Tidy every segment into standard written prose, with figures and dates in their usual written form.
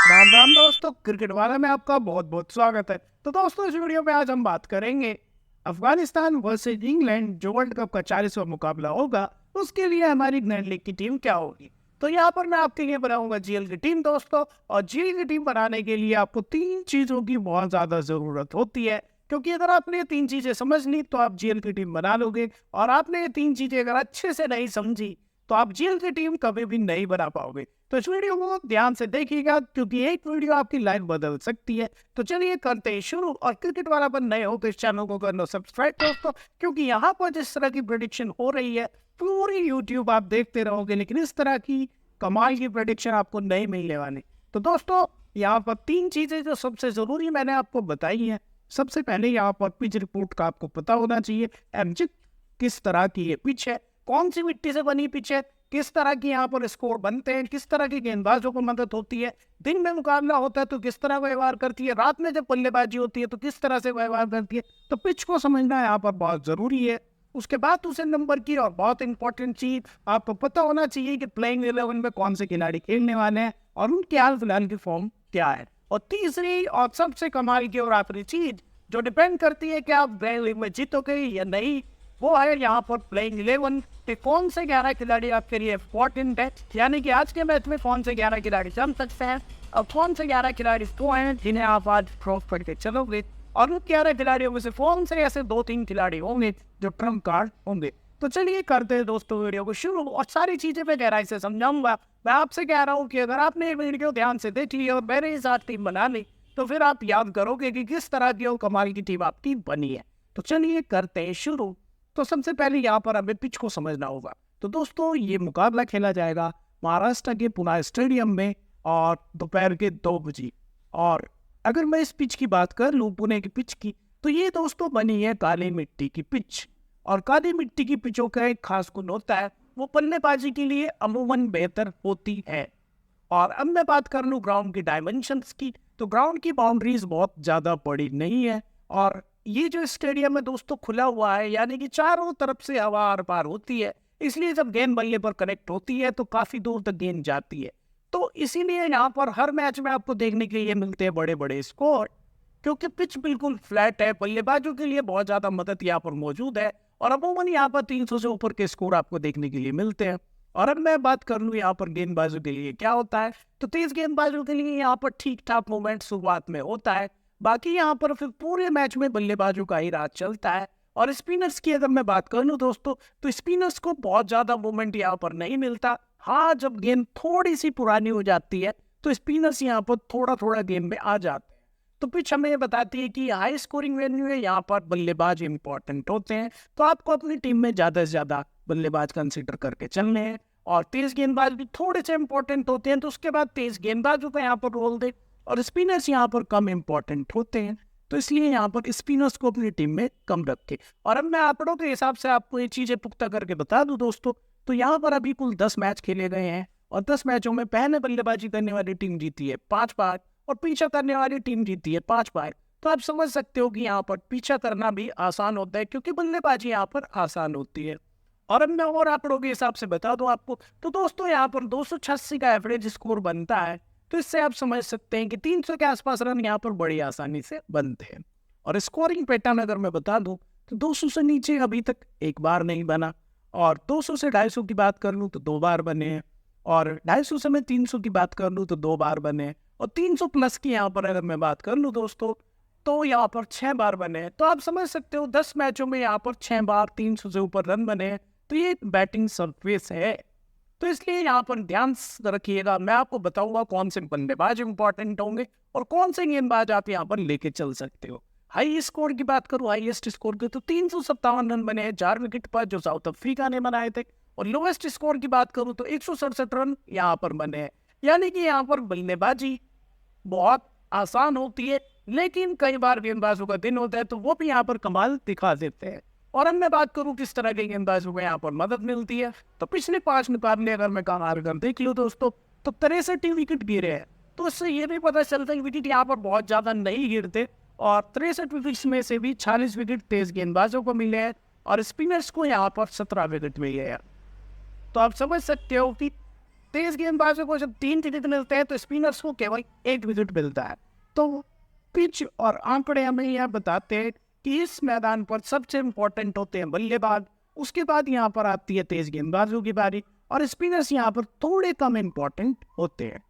राम राम दोस्तों, क्रिकेट वाला में आपका बहुत बहुत स्वागत है। तो दोस्तों, इस वीडियो में आज हम बात करेंगे अफगानिस्तान वर्सेज इंग्लैंड जो वर्ल्ड कप का 40वां मुकाबला होगा, उसके लिए हमारी इंग्लैंड लीग की टीम क्या होगी। तो यहाँ पर मैं आपके लिए बनाऊंगा जीएल की टीम दोस्तों। और जीएल की टीम बनाने के लिए आपको तीन चीजों की बहुत ज्यादा जरूरत होती है, क्योंकि अगर आपने ये तीन चीजें समझ ली तो आप जीएल की टीम बना लोगे, और आपने ये तीन चीजें अगर अच्छे से नहीं समझी तो आप जीएल की टीम कभी भी नहीं बना पाओगे। तो इस वीडियो को ध्यान से देखिएगा, क्योंकि एक वीडियो आपकी लाइफ बदल सकती है। तो चलिए करते हैं शुरू। और क्रिकेट वाला पर नए हो तो इस चैनल को कर लो सब्सक्राइब दोस्तों, क्योंकि यहाँ पर जिस तरह की प्रेडिक्शन हो रही है पूरी यूट्यूब आप देखते रहोगे, लेकिन इस तरह की कमाल की प्रेडिक्शन आपको नहीं मिलने वाली। तो दोस्तों, यहाँ पर तीन चीजें जो सबसे जरूरी मैंने आपको बताई है। सबसे पहले यहाँ पर पिच रिपोर्ट का आपको पता होना चाहिए। एमजिक किस तरह की ये पिच है, कौन सी मिट्टी से बनी पिच है, किस तरह की यहाँ पर स्कोर बनते हैं, किस तरह की गेंदबाजों को मदद होती है, दिन में मुकाबला होता है तो किस तरह व्यवहार करती है, रात में जब बल्लेबाजी होती है तो किस तरह से व्यवहार करती है। तो पिच को समझना यहाँ पर बहुत जरूरी है। उसके बाद दूसरे नंबर की और बहुत इंपॉर्टेंट चीज आपको पता होना चाहिए कि प्लेइंग 11 में कौन से खिलाड़ी खेलने वाले हैं और उनके हाल फिलहाल की फॉर्म क्या है। और तीसरी और सबसे कमाल की और आखिरी चीज जो डिपेंड करती है कि आप ग्रैंड लीग में जीतोगे या नहीं, वो है यहाँ पर प्लेइंग 11 कि कौन से 11 खिलाड़ी आपके लिए इम्पोर्टेंट है। यानी कि आज के मैच में कौन से 11 खिलाड़ी चल सकते हैं और कौन से 11 खिलाड़ी वो हैं जिन्हें आप आज क्रॉस करके चलोगे, और उन 11 खिलाड़ियों में से कौन से ऐसे 2-3 खिलाड़ी होंगे जो ट्रम्प कार्ड होंगे। तो चलिए करते हैं दोस्तों वीडियो को शुरू, और सारी चीजें मैं गहराई से समझाऊंगा। मैं आपसे कह रहा हूँ कि अगर आपने ये वीडियो ध्यान से देख ली और मेरे साथ टीम बना ली तो फिर आप याद करोगे कि किस तरह की कमाल की टीम आपकी बनी है। तो चलिए करते हैं शुरू। तो सबसे पहले यहाँ पर हमें पिच को समझना होगा। तो दोस्तों, ये मुकाबला खेला जाएगा महाराष्ट्र के पुणे स्टेडियम में और दोपहर के 2 बजे। और अगर मैं इस पिच की बात कर लूँ, पुणे की पिच की, तो ये दोस्तों बनी है काली मिट्टी की पिच। और काली मिट्टी की पिचों का एक खास गुण होता है, वो बल्लेबाजी के लिए अमूमन बेहतर होती है। और अब मैं बात कर लूँ ग्राउंड की डायमेंशंस की, तो ग्राउंड की बाउंड्रीज बहुत ज़्यादा बड़ी नहीं है। और ये जो स्टेडियम है दोस्तों खुला हुआ है, यानी कि चारों तरफ से हवा आर पार होती है, इसलिए जब गेंद बल्ले पर कनेक्ट होती है तो काफ़ी दूर तक गेंद जाती है। तो इसीलिए यहाँ पर हर मैच में आपको देखने के लिए मिलते हैं बड़े बड़े स्कोर, क्योंकि पिच बिल्कुल फ्लैट है। बल्लेबाजों के लिए बहुत ज़्यादा मदद यहाँ पर मौजूद है, और अमूमन यहाँ पर 300 से ऊपर के स्कोर आपको देखने के लिए मिलते हैं। और अब मैं बात कर लूँ यहाँ पर गेंदबाजों के लिए क्या होता है, तो तेज गेंदबाजों के लिए यहाँ पर ठीक ठाक मूवमेंट शुरुआत में होता है। बाकी यहाँ पर फिर पूरे मैच में बल्लेबाजों का ही राज चलता है। और स्पिनर्स की अगर मैं बात कर लूँ दोस्तों, तो स्पिनर्स को बहुत ज़्यादा मूवमेंट यहाँ पर नहीं मिलता। हाँ, जब गेंद थोड़ी सी पुरानी हो जाती है तो स्पिनर्स यहाँ पर थोड़ा थोड़ा गेम में आ जाते हैं। तो पिच हमें ये बताती है कि हाई स्कोरिंग वेन्यू है, यहाँ पर बल्लेबाज इंपॉर्टेंट होते हैं, तो आपको अपनी टीम में ज़्यादा से ज़्यादा बल्लेबाज कंसिडर करके चलने हैं। और तेज गेंदबाज भी थोड़े से इंपॉर्टेंट होते हैं, तो उसके बाद तेज गेंदबाजों का यहाँ पर रोल दे, और स्पिनर्स यहाँ पर कम इंपॉर्टेंट होते हैं, तो इसलिए यहाँ पर स्पिनर्स को अपनी टीम में कम रखे। और अब मैं आंकड़ों के हिसाब से आपको ये चीज़ें पुख्ता करके बता दूं दोस्तों, तो यहाँ पर अभी कुल 10 मैच खेले गए हैं, और 10 मैचों में पहले बल्लेबाजी करने वाली टीम जीती है 5 बार और पीछा करने वाली टीम जीती है 5 बार। तो आप समझ सकते हो कि यहाँ पर पीछा करना भी आसान होता है, क्योंकि बल्लेबाजी यहाँ पर आसान होती है। और अब मैं और आंकड़ों के हिसाब से बता दूं आपको, तो दोस्तों यहाँ पर 286 का एवरेज स्कोर बनता है। तो इससे आप समझ सकते हैं कि 300 के आसपास रन यहाँ पर बड़ी आसानी से बनते हैं। और स्कोरिंग पैटर्न अगर मैं बता दूं, तो 200 से नीचे अभी तक एक बार नहीं बना, और 200 से 250 की बात कर लूँ तो 2 बार बने हैं, और 250 से मैं 300 की बात कर लूँ तो 2 बार बने हैं, और 300 प्लस की यहाँ पर अगर मैं बात कर लूँ दोस्तों, तो यहाँ पर 6 बार बने हैं। तो आप समझ सकते हो 10 मैचों में यहाँ पर 6 बार 300 से ऊपर रन बने हैं, तो ये बैटिंग सरफेस है। तो इसलिए यहाँ पर ध्यान रखिएगा, मैं आपको बताऊंगा कौन से बल्लेबाज इंपॉर्टेंट होंगे और कौन से गेंदबाज आप यहाँ पर लेके चल सकते हो। हाई स्कोर की बात करूँ, हाईएस्ट स्कोर के, तो 357 रन बने हैं 4 विकेट पर, जो साउथ अफ्रीका ने बनाए थे। और लोएस्ट स्कोर की बात करूँ तो 167 रन यहाँ पर बने हैं। यानी कि यहाँ पर बल्लेबाजी बहुत आसान होती है, लेकिन कई बार गेंदबाजों का दिन होता है तो वो भी यहाँ पर कमाल दिखा देते हैं। और अब मैं बात करूं किस तरह के गेंदबाजों को यहाँ पर मदद मिलती है, तो पिछले 5 मुकाबले अगर मैं कहार कर देख लूँ दोस्तों, तो 63 विकेट गिरे हैं। तो इससे ये भी पता चलता है कि विकेट यहाँ पर बहुत ज़्यादा नहीं गिरते, और 63 विकेट में से भी 40 विकेट तेज गेंदबाजों को मिले हैं, और स्पिनर्स को यहाँ पर 17 विकेट मिले हैं। तो आप समझ सकते हो कि तेज गेंदबाजों को जब 3 विकेट मिलते हैं तो स्पिनर्स को केवल 1 विकेट मिलता है। तो पिच और आंकड़े हमें यह बताते हैं कि इस मैदान पर सबसे इम्पोर्टेंट होते हैं बल्लेबाज, उसके बाद यहाँ पर आती है तेज गेंदबाजों की बारी, और स्पिनर्स यहाँ पर थोड़े कम इम्पोर्टेंट होते हैं।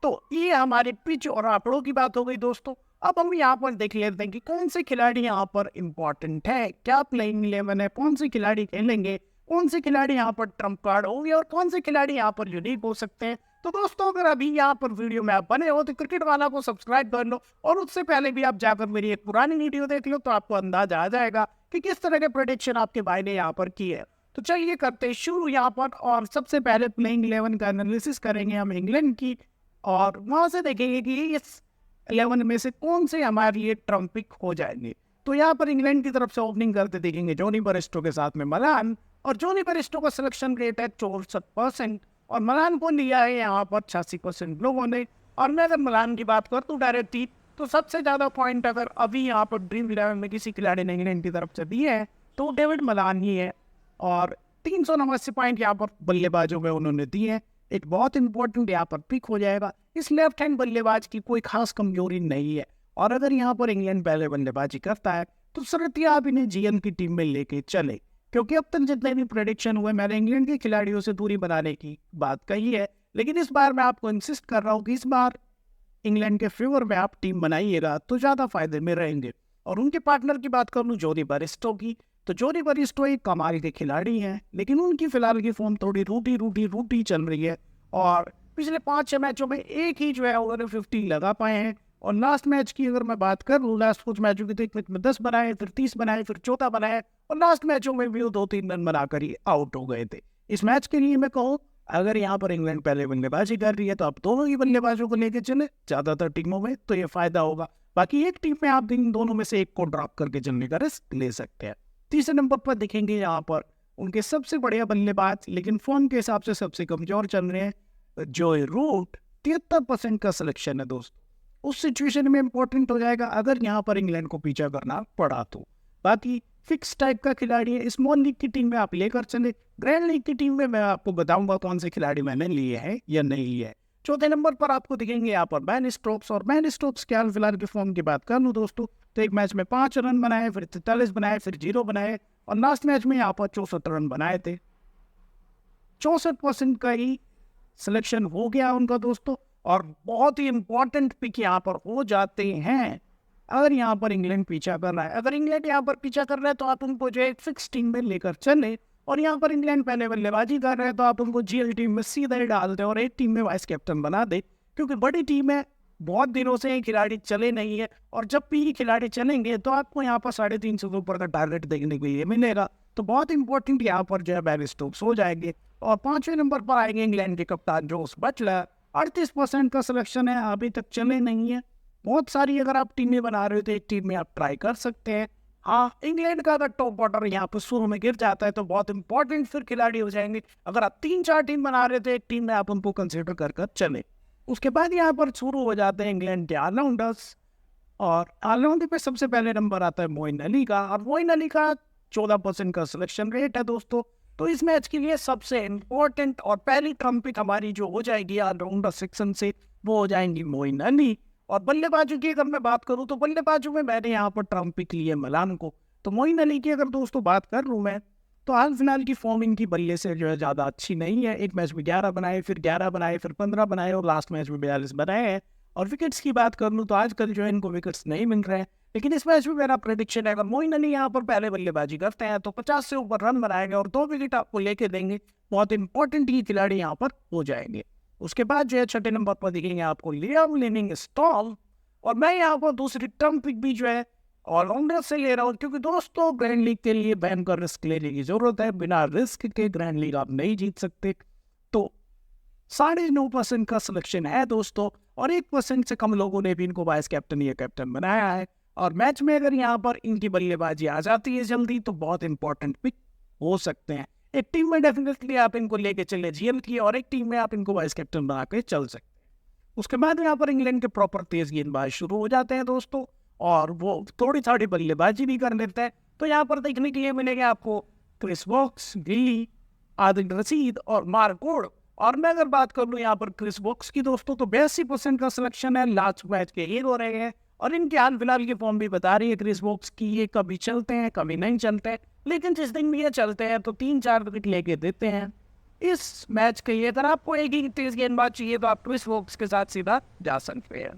तो ये हमारी पिच और आंकड़ों की बात हो गई दोस्तों। अब हम यहाँ पर देख लेते हैं कि कौन से खिलाड़ी यहाँ पर इम्पोर्टेंट है, क्या प्लेइंग 11 है, कौन से खिलाड़ी खेलेंगे, कौन से खिलाड़ी यहाँ पर ट्रम्प कार्ड होंगे और कौन से खिलाड़ी यहाँ पर यूनिक हो सकते हैं। तो दोस्तों अगर अभी यहाँ पर वीडियो में आप बने हो तो क्रिकेट वाला को सब्सक्राइब कर लो, और उससे पहले भी आप जाकर मेरी एक पुरानी वीडियो देख लो तो आपको अंदाजा आ जाएगा कि किस तरह के प्रेडिक्शन आपके भाई ने यहाँ पर की है। तो चलिए करते हैं शुरू यहाँ पर, और सबसे पहले प्लेइंग 11 का एनालिसिस करेंगे हम इंग्लैंड की, और वहां से देखेंगे कि इस 11 में से कौन से हमारे लिए ट्रम्प पिक हो जाएंगे। तो यहाँ पर इंग्लैंड की तरफ से ओपनिंग करते देखेंगे जॉनी बेयरस्टो के साथ में मलान, और जॉनी बेयरस्टो का सिलेक्शन रेट है 64%, और मलान को लिया है यहाँ पर 86% लोगों ने। और मैं अगर मलान की बात करता हूँ डायरेक्टली, तो सबसे ज़्यादा पॉइंट अगर अभी यहाँ पर ड्रीम 11 में किसी खिलाड़ी ने इंग्लैंड की तरफ से दिए है तो डेविड मलान ही है, और 389 पॉइंट यहाँ पर बल्लेबाजों में उन्होंने दिए हैं। एक बहुत इंपॉर्टेंट यहाँ पर पिक हो जाएगा। इस लेफ्ट हैंड बल्लेबाज की कोई खास कमजोरी नहीं है, और अगर यहाँ पर इंग्लैंड पहले बल्लेबाजी करता है तो सरतिया आप इन्हें जीएल की टीम में लेके चले, क्योंकि अब तक जितने भी प्रेडिक्शन हुए मैंने इंग्लैंड के खिलाड़ियों से दूरी बनाने की बात कही है, लेकिन इस बार मैं आपको इंसिस्ट कर रहा हूँ कि इस बार इंग्लैंड के फेवर में आप टीम बनाइएगा तो ज़्यादा फायदे में रहेंगे। और उनके पार्टनर की बात कर लूँ जॉनी बेयरस्टो की, तो जॉनी बेयरस्टो एक कमाल के खिलाड़ी हैं, लेकिन उनकी फिलहाल की फॉर्म थोड़ी रूटी चल रही है, और पिछले 5-6 मैचों में एक ही जो है उन्होंने 50 लगा पाए हैं। और लास्ट मैच की अगर मैं बात कर लूँ, लास्ट कुछ मैचों की तो एक मैच में 10 बनाए, फिर 30 बनाए, फिर 14 बनाए, और लास्ट मैचों में भी वो 2-3 रन बनाकर ही आउट हो गए थे। इस मैच के लिए मैं कहूँ अगर यहाँ पर इंग्लैंड पहले बल्लेबाजी कर रही है तो आप दोनों ही बल्लेबाजों को लेकर चले ज्यादातर टीमों में, तो ये फायदा होगा। बाकी एक टीम में आप इन दोनों में से एक को ड्रॉप करके चलने का रिस्क ले सकते हैं। तीसरे नंबर पर देखेंगे यहाँ पर उनके सबसे बढ़िया बल्लेबाज, लेकिन फॉर्म के हिसाब से सबसे कमजोर चल रहे हैं, जोए रूट। 73% का सिलेक्शन है दोस्तों। उस सिचुएशन में इंपॉर्टेंट हो जाएगा अगर यहाँ पर इंग्लैंड को पीछा करना पड़ा तो। बाकी फिक्स टाइप का खिलाड़ी है, स्मॉल लीग की टीम में आप लेकर चले। ग्रैंड लीग की टीम में मैं आपको बताऊंगा कौन से खिलाड़ी मैंने लिए हैं या नहीं लिए हैं। चौथे नंबर पर आपको दिखेंगे यहाँ पर बेन स्टोक्स, और बेन स्टोक्स के हाल फिलहाल की फॉर्म की बात कर लूँ दोस्तों तो एक मैच में 5 रन बनाए, फिर 43 बनाए, फिर 0 बनाए, और लास्ट मैच में यहाँ पर 64 रन बनाए थे। 64% का ही सिलेक्शन हो गया उनका दोस्तों, और बहुत ही इंपॉर्टेंट पिक यहाँ पर हो जाते हैं अगर यहाँ पर इंग्लैंड पीछा कर रहा है। अगर इंग्लैंड यहाँ पर पीछा कर रहा है तो आप उनको जो एक फिक्स टीम में लेकर चले, और यहाँ पर इंग्लैंड पहले बल्लेबाजी कर रहे हैं तो आप उनको जीएल टीम में सीधा ही डाल दें और एक टीम में वाइस कैप्टन बना दे, क्योंकि बड़ी टीम है, बहुत दिनों से ये खिलाड़ी चले नहीं है, और जब भी ये खिलाड़ी चलेंगे तो आपको यहाँ पर 350 के ऊपर का टारगेट देखने को ये मिलेगा। तो बहुत इंपॉर्टेंट यहाँ पर जो है बेन स्टोक्स हो जाएंगे। और 5वें नंबर पर आएंगे इंग्लैंड के कप्तान जोस बटलर। 38% का सिलेक्शन है, अभी तक चले नहीं है। बहुत सारी अगर आप टीमें बना रहे हो तो एक टीम में आप ट्राई कर सकते हैं। हाँ, इंग्लैंड का अगर टॉप ऑर्डर यहाँ पर शुरू में गिर जाता है तो बहुत इंपॉर्टेंट फिर खिलाड़ी हो जाएंगे। अगर आप 3-4 टीम बना रहे थे एक टीम में आप उनको कंसिडर कर चले। उसके बाद यहाँ पर शुरू हो जाते हैं इंग्लैंड के ऑलराउंडर्स, और ऑलराउंडर पे सबसे पहले नंबर आता है मोइन अली का, और मोइन अली का 14% का सिलेक्शन रेट है दोस्तों। तो इस मैच के लिए सबसे इंपॉर्टेंट और पहली ट्रम्प पिक हमारी जो हो जाएगी ऑलराउंडर सेक्शन से वो हो जाएंगी मोइन अली। और बल्लेबाजों की अगर मैं बात करूं तो बल्लेबाजों में मैंने यहाँ पर ट्रम्प पिक लिए मलान को। तो मोइन अली की अगर दोस्तों बात कर लूँ मैं तो हाल फिलहाल की फॉर्म इनकी बल्ले से जो है ज़्यादा अच्छी नहीं है। एक मैच में 11 बनाए, फिर 11 बनाए, फिर 15 बनाए, और लास्ट मैच में 42 बनाए हैं। और विकेट्स की बात कर लूँ तो आजकल जो है इनको विकेट्स नहीं मिल रहे हैं, लेकिन इस मैच में मेरा प्रेडिक्शन है अगर मोइन अली यहाँ पर पहले बल्लेबाजी करते हैं तो 50 से ऊपर रन बनाएंगे और 2 विकेट आपको लेके देंगे। बहुत इंपॉर्टेंट ये खिलाड़ी यहाँ पर हो जाएंगे। उसके बाद जो है छठे नंबर पर दिखेंगे आपको लियाम लिविंगस्टोन, और मैं यहाँ पर दूसरी ट्रम्प पिक भी जो है ऑलराउंडर से ले रहा हूँ, क्योंकि दोस्तों ग्रैंड लीग के लिए बैन कर रिस्क लेने की जरूरत है। बिना रिस्क के ग्रैंड लीग आप नहीं जीत सकते। तो 9.5% का सिलेक्शन है दोस्तों, और 1% से कम लोगों ने भी इनको वाइस कैप्टन या कैप्टन बनाया है। और मैच में अगर यहाँ पर इनकी बल्लेबाजी आ जाती है जल्दी तो बहुत इंपॉर्टेंट पिक हो सकते हैं। एक टीम में डेफिनेटली आप इनको लेके चले जीएल की, और एक टीम में आप इनको वाइस कैप्टन बना के चल सकते हैं। उसके बाद यहाँ पर इंग्लैंड के प्रॉपर तेज गेंदबाज शुरू हो जाते हैं दोस्तों, और वो थोड़ी बल्लेबाजी भी कर लेते हैं। तो यहाँ पर देखने के लिए मिलेगा आपको क्रिस वोक्स, गिली, आदिल रशीद और मार्क वुड। और मैं अगर बात कर लूँ यहाँ पर क्रिस वोक्स की दोस्तों, तो 82% का सिलेक्शन है, लास्ट मैच के हीरो रहे हैं। और इनके हाल फिलहाल की फॉर्म भी बता रही है क्रिस वोक्स की, ये कभी चलते हैं कभी नहीं चलते हैं, लेकिन जिस दिन भी ये चलते हैं तो 3-4 विकेट लेके देते हैं। इस मैच के लिए अगर आपको एक ही तेज गेंदबाज चाहिए तो आप क्रिस वोक्स के साथ सीधा जा सकते हैं।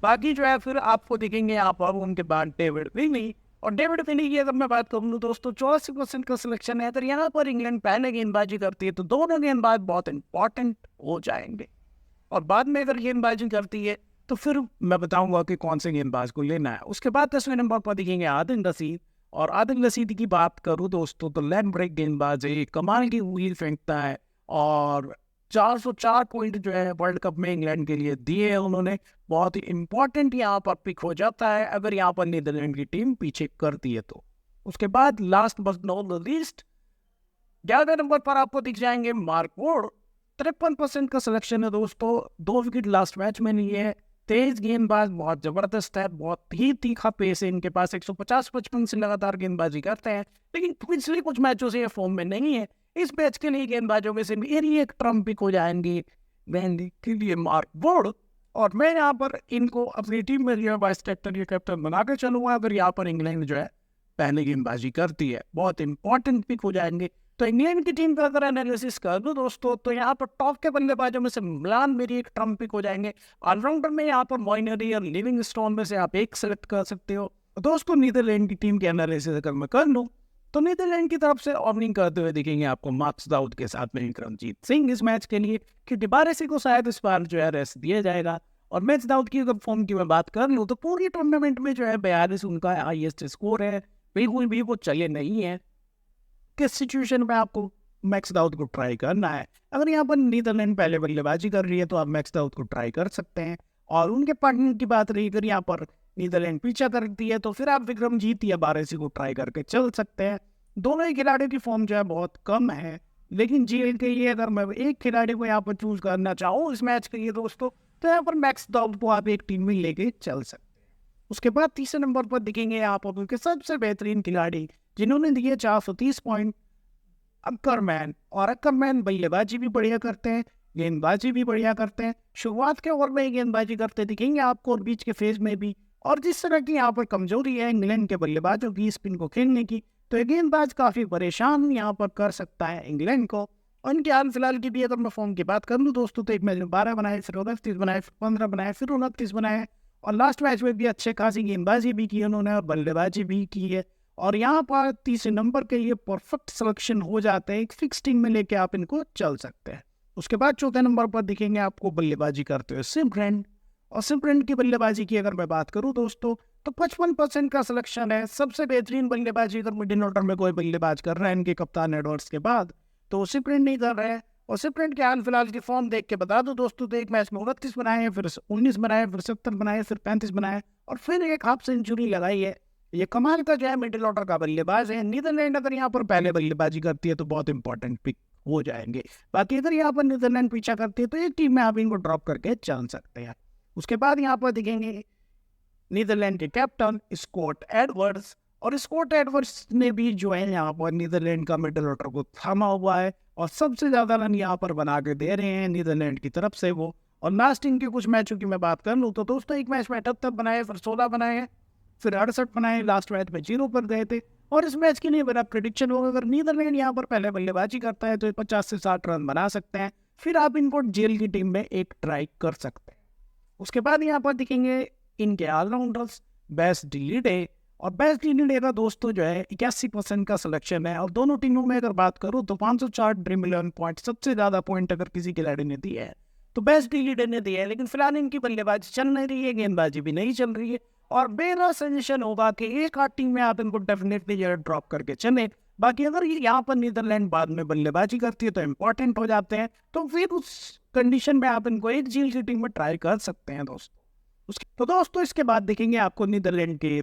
बाकी जो है फिर आपको दिखेंगे यहाँ पर उनके बाद डेविड विली। और डेविड विली की अगर मैं बात करूँ दोस्तों, 84% का सिलेक्शन है। अगर यहाँ पर इंग्लैंड पहले गेंदबाजी करती है तो दोनों गेंदबाज बहुत इंपॉर्टेंट हो जाएंगे, और बाद में अगर गेंदबाजी करती है तो फिर मैं बताऊंगा कि कौन से गेंदबाज को लेना है। उसके बाद 10वें नंबर पर दिखेंगे आदिल रशीद। और आदिल रशीद की बात करूँ दोस्तों तो लेग ब्रेक गेंदबाज है, कमाल की व्हील फेंकता है, और 404 पॉइंट जो है वर्ल्ड कप में इंग्लैंड के लिए दिए हैं उन्होंने। बहुत ही इंपॉर्टेंट यहाँ पर पिक हो जाता है अगर यहाँ पर नीदरलैंड की टीम पीछे करती है तो। उसके बाद last but not the least 11वें नंबर पर आपको दिख जाएंगे मार्क वुड। 53% का सिलेक्शन है दोस्तों, 2 विकेट लास्ट मैच में लिए है। तेज गेंदबाज, बहुत जबरदस्त है, बहुत ही तीखा पेस है इनके पास, 150-55 से लगातार गेंदबाजी करते हैं, लेकिन पिछले कुछ मैचों से ये फॉर्म में नहीं है। इस मैच के लिए गेंदबाजों में से मेरी एक ट्रम्प पिक हो जाएंगे गेंद के लिए मार्क वुड। और मैं यहाँ पर इनको अपनी टीम में रियर वाइस कैप्टन या कैप्टन बना के चलूंगा अगर यहाँ पर इंग्लैंड जो है पहले गेंदबाजी करती है। बहुत इंपॉर्टेंट पिक हो जाएंगे। तो इंग्लैंड की टीम का अगर एनालिसिस कर दूं दोस्तों, तो यहाँ पर टॉप के बल्लेबाजों में से मिलान मेरी एक ट्रम्प पिक हो जाएंगे। ऑलराउंडर में यहाँ पर मॉइनरी और लिविंगस्टोन में से आप एक सेलेक्ट कर सकते हो। दोस्तों नीदरलैंड की टीम की एनालिसिस अगर मैं कर लूँ तो नीदरलैंड की तरफ से ओपनिंग करते हुए दिखेंगे आपको मार्कस दाऊद के साथ में विक्रमजीत सिंह इस मैच के लिए, कि डिबारेसी को शायद इस बार जो है रेस्ट दिया जाएगा। और मैच दाऊद की अगर फॉर्म की मैं बात कर लूँ तो पूरी टूर्नामेंट में जो है 42 उनका हाईएस्ट स्कोर है, बिल्कुल भी वो चले नहीं है। किस सिचुएशन में आपको मैक्स दाऊद को ट्राई करना है? अगर यहाँ पर नीदरलैंड पहले बल्लेबाजी कर रही है तो आप मैक्स दाऊद को ट्राई कर सकते हैं। और उनके पार्टनर की बात रही, अगर यहाँ पर नीदरलैंड पीछा करती है तो फिर आप विक्रमजीत या बारेसी को ट्राई करके चल सकते हैं। दोनों ही खिलाड़ियों की फॉर्म जो है बहुत कम है, लेकिन जीएल के लिए अगर मैं एक खिलाड़ी को यहाँ पर चूज करना चाहूँ इस मैच के लिए दोस्तों, तो यहाँ पर मैक्स दाऊद को आप एक टीम में लेके चल सकते हैं। उसके बाद तीसरे नंबर पर दिखेंगे आप उनके सबसे बेहतरीन खिलाड़ी जिन्होंने दिए 430 पॉइंट, अक्करमैन। और अक्करमैन बल्लेबाजी भी बढ़िया करते हैं, गेंदबाजी भी बढ़िया करते हैं। शुरुआत के ओवर में ही गेंदबाजी करते दिखेंगे आपको और बीच के फेज में भी। और जिस तरह की यहाँ पर कमजोरी है इंग्लैंड के बल्लेबाजों की स्पिन को खेलने की, तो ये गेंदबाज काफी परेशान यहाँ पर कर सकता है इंग्लैंड को। उनके हाल फिलहाल की भी अगर मैं फॉर्म की बात कर लूँ दोस्तों, तो एक मैच में 12 बनाए, फिर 29 बनाए, फिर 15 बनाए, फिर 29 बनाए, और लास्ट मैच में भी अच्छे खासी गेंदबाजी भी की उन्होंने और बल्लेबाजी भी की है। और यहाँ पर तीसरे नंबर के लिए परफेक्ट सिलेक्शन हो जाते हैं, एक फिक्स टीम में लेके आप इनको चल सकते हैं। उसके बाद चौथे नंबर पर दिखेंगे आपको बल्लेबाजी करते हुए सिमरन। और सिमरन की बल्लेबाजी की अगर मैं बात करूँ दोस्तों, तो 55% का सिलेक्शन है। सबसे बेहतरीन बल्लेबाजी अगर मिडिल ऑर्डर में कोई बल्लेबाज कर रहा है इनके कप्तान एडवर्ड्स के बाद, तो सिमरन नहीं कर रहा है। और सिमरन के हाल फिलहाल की फॉर्म देख के बता दो दोस्तों, तो एक मैच में 29 बनाए, फिर 19 बनाए, फिर 70 बनाए, फिर 35 बनाए, और फिर एक हाफ सेंचुरी लगाई है। ये कमाल का जो है मिडिल ऑर्डर का बल्लेबाज है। नीदरलैंड अगर यहाँ पर पहले बल्लेबाजी करती है तो बहुत इंपॉर्टेंट पिक हो जाएंगे। बाकी अगर यहाँ पर नीदरलैंड पीछा करती है तो एक टीम में आप इनको ड्रॉप करके चल सकते हैं। उसके बाद यहाँ पर दिखेंगे नीदरलैंड के कैप्टन स्कॉट एडवर्ड्स। और स्कॉट एडवर्ड्स ने भी जो है यहाँ पर नीदरलैंड का मिडिल ऑर्डर को थामा हुआ है, और सबसे ज्यादा रन यहाँ पर बना के दे रहे हैं नीदरलैंड की तरफ से वो। और लास्ट इनके कुछ मैचों की मैं बात कर लूँ तो दोस्तों, एक मैच में 78 बनाए, फिर 16 बनाए, फिर 68 बनाए, लास्ट मैच में 0 पर गए थे। और इस मैच के लिए मेरा प्रेडिक्शन होगा, अगर नीदरलैंड यहाँ पर पहले बल्लेबाजी करता है तो 50 से 60 रन बना सकते हैं, फिर आप इनको जेल की टीम में एक ट्राई कर सकते हैं। उसके बाद यहाँ पर दिखेंगे इनके ऑलराउंडर्स बेस्ट डिलीडे। और बेस्ट डिलीडे का दोस्तों जो है 81% का सिलेक्शन है। और दोनों टीमों में अगर बात करूँ तो 504 ड्रीम 11 पॉइंट, सबसे ज्यादा पॉइंट अगर किसी खिलाड़ी ने दिया है तो बेस्ट डिलीडे ने दिया है। लेकिन फिलहाल इनकी बल्लेबाजी चल नहीं रही है, गेंदबाजी भी नहीं चल रही है, और मेरा सजेशन होगा कि एक आध टीम में आप इनको डेफिनेटली जो है ड्रॉप करके चले। बाकी अगर ये यहाँ पर नीदरलैंड बाद में बल्लेबाजी करती है तो इंपॉर्टेंट हो जाते हैं, तो फिर उस कंडीशन में आप इनको एक झील की टीम में ट्राई कर सकते हैं दोस्तों। तो दोस्तों इसके बाद देखेंगे आपको नीदरलैंड के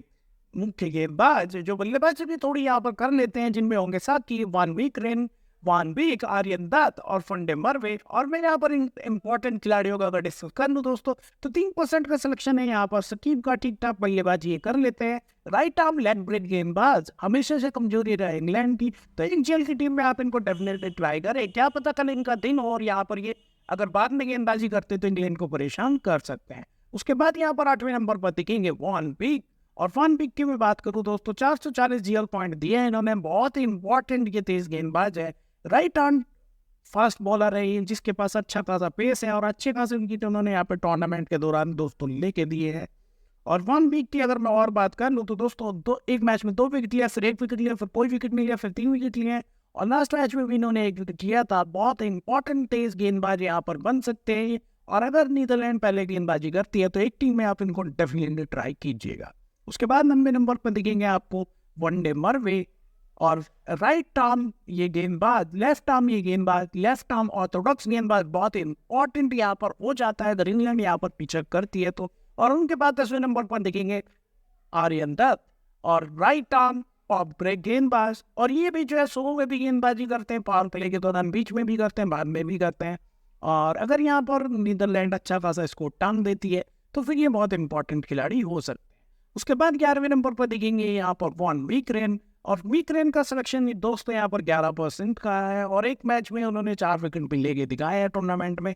मुख्य गेंदबाज जो बल्लेबाजी भी थोड़ी यहाँ पर कर लेते हैं, जिनमें होंगे साथ ही वान वीकरेन, वान बिक, आर्यन दत्त और फंडे मरवे। और मैं यहाँ पर इंपॉर्टेंट खिलाड़ियों का अगर डिस्कस कर लूँ दोस्तों, तो 3% का सिलेक्शन है यहाँ पर सकीब का। ठीक ठाक बल्लेबाजी ये कर लेते हैं। राइट आर्म लेग ब्रेक गेंदबाज, हमेशा से कमजोरी रहा इंग्लैंड की, तो इंग्लैंड की टीम में आप इनको डेफिनेटली ट्राई करें। क्या पता कल इनका दिन हो और यहाँ पर ये अगर बाद में गेंदबाजी करते तो इंग्लैंड को परेशान कर सकते हैं। उसके बाद यहाँ पर 8वें नंबर पर दिखेंगे वान बिक। और वान बिक की मैं बात करूँ दोस्तों, 440 जीएल पॉइंट दिए हैं इन्होंने। बहुत ही इंपॉर्टेंट ये तेज गेंदबाज है, राइट आर्म फास्ट बॉलर है जिसके पास अच्छा खासा पेस है और अच्छे खासे विकेट उन्होंने यहाँ पे टूर्नामेंट के दौरान दोस्तों लेके दिए हैं। और वन वीक की अगर मैं और बात कर लूँ तो दोस्तों एक मैच में 2 विकेट लिया, फिर 1 विकेट लिया, फिर कोई विकेट नहीं लिया, फिर 3 विकेट लिए और लास्ट मैच में भी इन्होंने 1 विकेट लिया था। बहुत इंपॉर्टेंट तेज गेंदबाज यहाँ पर बन सकते हैं। और अगर नीदरलैंड पहले गेंदबाजी करती है तो एक टीम में आप इनको डेफिनेटली ट्राई कीजिएगा। उसके बाद 9वें नंबर पर दिखेंगे आपको वनडे मरवे। और राइट आर्म ये गेंदबाज, लेफ्ट आर्म ये गेंदबाज, लेफ्ट आर्म ऑर्थोडॉक्स गेंदबाज बहुत इंपॉर्टेंट यहाँ पर हो जाता है अगर इंग्लैंड यहाँ पर पिचअप करती है तो। और उनके बाद 10वें नंबर पर दिखेंगे आर्यन दत्त और राइट आर्म ऑफ ब्रेक गेंदबाज। और ये भी जो है शुरू में भी गेंदबाजी करते हैं, पावर प्ले के दौरान बीच में भी करते हैं, बाद में भी करते हैं। और अगर यहाँ पर नीदरलैंड अच्छा खासा स्कोर टांग देती है तो फिर ये बहुत इंपॉर्टेंट खिलाड़ी हो सकते हैं। उसके बाद 11वें नंबर पर दिखेंगे यहाँ पर वॉन वीकरेन। और वीकरेन का सिलेक्शन दोस्तों यहाँ पर 11% का है और एक मैच में उन्होंने 4 विकेट भी लेके दिखाए हैं टूर्नामेंट में।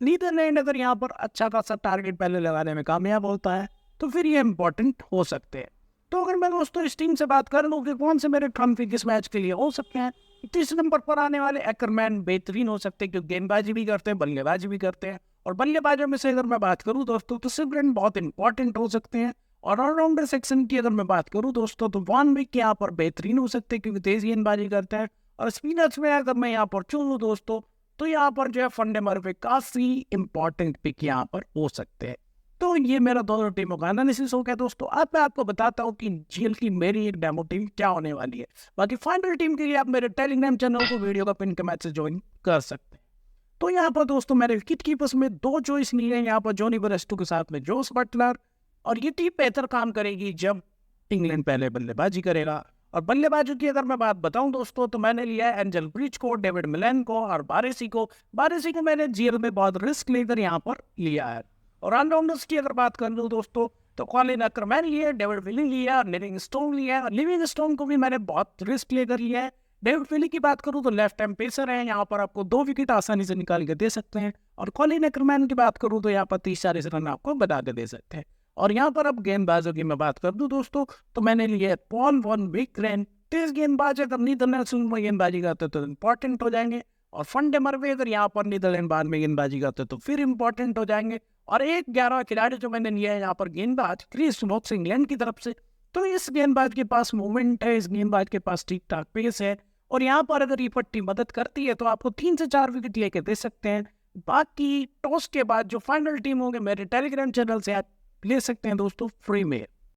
नीदरलैंड अगर यहाँ पर अच्छा खासा टारगेट पहले लगाने में कामयाब होता है तो फिर ये इंपॉर्टेंट हो सकते हैं। तो अगर मैं दोस्तों इस टीम से बात कर लूँ कि कौन से मेरे ट्रम्प किस मैच के लिए हो सकते हैं, 30 नंबर पर आने वाले एकरमैन बेहतरीन हो सकते हैं क्योंकि गेंदबाजी भी करते हैं, बल्लेबाजी भी करते हैं। और बल्लेबाजों में से अगर मैं बात करूँ दोस्तों तो सिमरन बहुत इंपॉर्टेंट हो सकते हैं। और ऑलराउंडर सेक्शन की अगर मैं बात करूँ दोस्तों तो वॉन बिक यहाँ पर बेहतरीन हो सकते हैं क्योंकि तेज गेंदबाजी करते हैं। और स्पिनर्स में अगर मैं यहाँ पर चुनूँ दोस्तों तो यहाँ पर जो है फंडे मरवे काफी इंपॉर्टेंट पिक यहाँ पर हो सकते हैं। तो ये मेरा दोनों टीमों का एनालिसिस हो गया दोस्तों। अब मैं आपको बताता हूँ कि जीएल की मेरी एक डेमो टीम क्या होने वाली है। बाकी फाइनल टीम के लिए आप मेरे टेलीग्राम चैनल को वीडियो का पिन कमेंट से ज्वाइन कर सकते हैं। तो यहाँ पर दोस्तों मैंने विकेट कीपर्स में 2 चॉइस ली है, यहाँ पर जॉनी बेयरस्टो के साथ में जोस बटलर। और ये टीम बेहतर काम करेगी जब इंग्लैंड पहले बल्लेबाजी करेगा। और बल्लेबाजों की अगर मैं बात बताऊं दोस्तों तो मैंने लिया है एंजल ब्रिज को, डेविड मिलन को और बारेसी को। बारेसी को मैंने जीएल में बहुत रिस्क लेकर यहाँ पर लिया है। और ऑलराउंडर्स की अगर बात कर लूँ दोस्तों तो कॉलिन अक्रमैन लिया, डेविड विली लिया, लिविंगस्टोन लिया। और लिविंगस्टोन को भी मैंने बहुत रिस्क लेकर लिया है। डेविड विली की बात करूं तो लेफ्ट हैंड पेसर है, यहाँ पर आपको 2 विकेट आसानी से निकाल के दे सकते हैं। और कॉलिन अक्रमैन की बात करूं तो यहाँ पर 30-40 रन आपको बता के दे सकते हैं। और यहाँ पर अब गेंदबाजों की मैं बात कर दूं दोस्तों तो मैंने लिया पॉल वॉन वीकरेन। तेज गेंदबाज अगर नीदरलैंड में गेंदबाजी करते तो इंपॉर्टेंट हो जाएंगे। और फंडे मरवे अगर यहाँ पर नीदरलैंड बाद में गेंदबाजी करते तो फिर इंपॉर्टेंट हो जाएंगे। और एक 11 खिलाड़ी जो मैंने लिया है यहाँ पर गेंदबाज क्रिस वोक्स इंग्लैंड की तरफ से। तो इस गेंदबाज के पास मूवमेंट है, इस गेंदबाज के पास ठीक ठाक पेस है। और यहाँ पर अगर ये पट्टी मदद करती है तो आपको 3 से 4 विकेट लेके दे सकते हैं। बाकी टॉस के बाद जो फाइनल टीम होंगे मेरे टेलीग्राम चैनल से आप ले सकते हैं दोस्तों फ्री में।